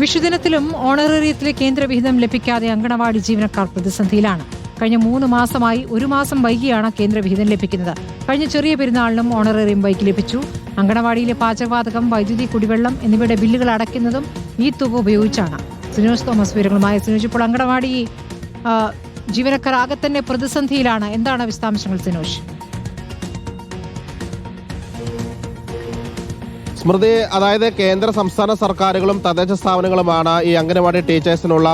വിഷുദിനത്തിലും ഓണറേറിയത്തിലെ കേന്ദ്രവിഹിതം ലഭിക്കാതെ അങ്കണവാടി ജീവനക്കാർ പ്രതിസന്ധിയിലാണ്. കഴിഞ്ഞ 3 മാസമായി 1 മാസം വൈകിയാണ് കേന്ദ്രവിഹിതം ലഭിക്കുന്നത്. കഴിഞ്ഞ ചെറിയ പെരുന്നാളിനും ഓണറേറിയം വൈകി ലഭിച്ചു. അങ്കണവാടിയിലെ പാചകവാതകം, വൈദ്യുതി, കുടിവെള്ളം എന്നിവയുടെ ബില്ലുകൾ അടയ്ക്കുന്നതും ഈ തുക ഉപയോഗിച്ചാണ്. സിനോജ് തോമസ് വിവരങ്ങളുമായി. സിനോജ്, ഇപ്പോൾ അങ്കണവാടി ജീവനക്കാർ ആകെ തന്നെ പ്രതിസന്ധിയിലാണ്. എന്താണ് വിശദാംശങ്ങൾ സിനോജ്? സ്മൃതി, അതായത് കേന്ദ്ര സംസ്ഥാന സർക്കാരുകളും തദ്ദേശ സ്ഥാപനങ്ങളുമാണ് ഈ അംഗനവാടി ടീച്ചേഴ്സിനുള്ള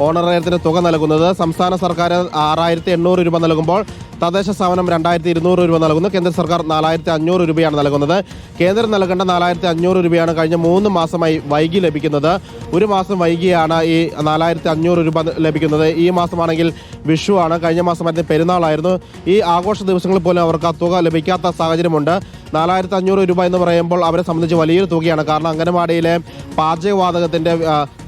ഓണറേറിയത്തിന് തുക നൽകുന്നത്. സംസ്ഥാന സർക്കാർ 6800 രൂപ നൽകുമ്പോൾ തദ്ദേശ സ്ഥാപനം 2200 രൂപ നൽകുന്നു. കേന്ദ്ര സർക്കാർ 4500 രൂപയാണ് നൽകുന്നത്. കേന്ദ്രം നൽകേണ്ട 4500 രൂപയാണ് കഴിഞ്ഞ 3 മാസമായി വൈകി ലഭിക്കുന്നത്. 1 മാസം വൈകിയാണ് ഈ 4500 രൂപ ലഭിക്കുന്നത്. ഈ മാസമാണെങ്കിൽ വിഷു ആണ്, കഴിഞ്ഞ മാസമായിരുന്നു പെരുന്നാളായിരുന്നു. ഈ ആഘോഷ ദിവസങ്ങളിൽ പോലും അവർക്ക് ആ തുക ലഭിക്കാത്ത സാഹചര്യമുണ്ട്. 4500 രൂപ എന്ന് പറയുമ്പോൾ അവരെ സംബന്ധിച്ച് വലിയൊരു തുകയാണ്. കാരണം അംഗനവാടിയിലെ പാചകവാതകത്തിൻ്റെ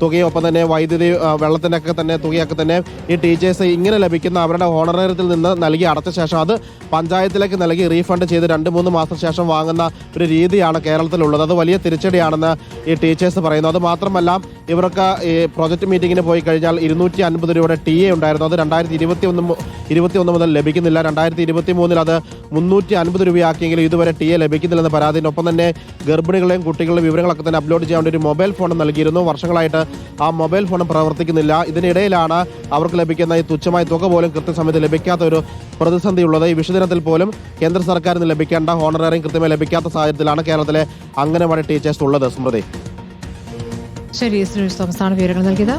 തുകയും ഒപ്പം തന്നെ വൈദ്യുതി, വെള്ളത്തിൻ്റെ ഒക്കെ തന്നെ തുകയൊക്കെ തന്നെ ഈ ടീച്ചേഴ്സ് ഇങ്ങനെ ലഭിക്കുന്ന അവരുടെ ഓണറേറിയത്തിൽ നിന്ന് നൽകി അടച്ച ശേഷം അത് പഞ്ചായത്തിലേക്ക് നൽകി റീഫണ്ട് ചെയ്ത് 2-3 മാസം ശേഷം വാങ്ങുന്ന ഒരു രീതിയാണ് കേരളത്തിലുള്ളത്. അത് വലിയ തിരിച്ചടിയാണെന്ന് ഈ ടീച്ചേഴ്സ് പറയുന്നു. അത് മാത്രമല്ല, ഇവർക്ക് ഈ പ്രൊജക്ട് മീറ്റിങ്ങിന് പോയി കഴിഞ്ഞാൽ 250 രൂപയുടെ TA ഉണ്ടായിരുന്നു. അത് 2021 മുതൽ ലഭിക്കുന്നില്ല. 2023 അത് 350 രൂപയാക്കിയെങ്കിലും ഇതുവരെ TA ലഭിക്കുന്നില്ലെന്ന് പരാതിയിനൊപ്പം തന്നെ ഗർഭിണികളെയും കുട്ടികളുടെ വിവരങ്ങളൊക്കെ തന്നെ അപ്ലോഡ് ചെയ്യാൻ വേണ്ടി ഒരു മൊബൈൽ ഫോൺ നൽകിയിരുന്നു. വർഷങ്ങളായിട്ട് ആ മൊബൈൽ ഫോൺ പ്രവർത്തിക്കുന്നില്ല. ഇതിനിടയിലാണ് അവർക്ക് ലഭിക്കുന്ന ഈ തുച്ഛമായ തുക പോലും കൃത്യസമയത്ത് ലഭിക്കാത്ത ഒരു പ്രതിസന്ധി ഉള്ളത്. ഈ വിഷുദിനത്തിൽ പോലും കേന്ദ്ര സർക്കാരിന് ലഭിക്കേണ്ട ഓണറേറിയം കൃത്യമായി ലഭിക്കാത്ത സാഹചര്യത്തിലാണ് കേരളത്തിലെ അംഗനവാടി ടീച്ചേഴ്സ് ഉള്ളത്. സ്മൃതി, ശരി, സംസ്ഥാന വിവരങ്ങൾ നൽകിയത്.